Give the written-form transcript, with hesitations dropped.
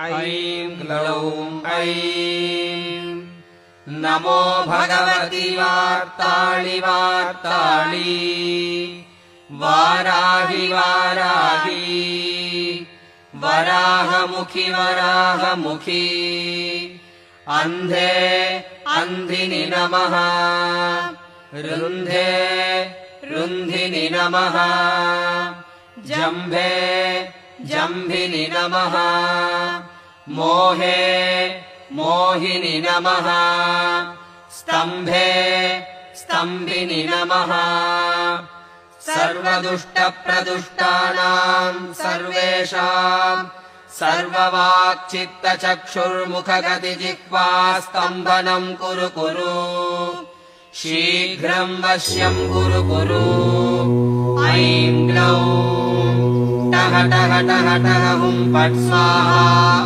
ऐं ग्लौं ऐं नमो भगवति वार्ताळि वार्ताळि वाराहि वाराहि वराहमुखि वराहमुखि अन्धे अन्धिनि नमः रुन्धे रुन्धिनि नमः जम्भे जम्भिनि नमः मोहे मोहिनि नमः स्तम्भे स्तम्भिनि नमः सर्वदुष्टप्रदुष्टानां सर्वेषां सर्ववाक्चित्तचक्षुर्मुखगतिजिह्वा स्तम्भनं कुरु कुरु शीघ्रं वश्यं कुरु कुरु ऐं ग्लौं टः टः टः टः हुं फट् स्वाहा।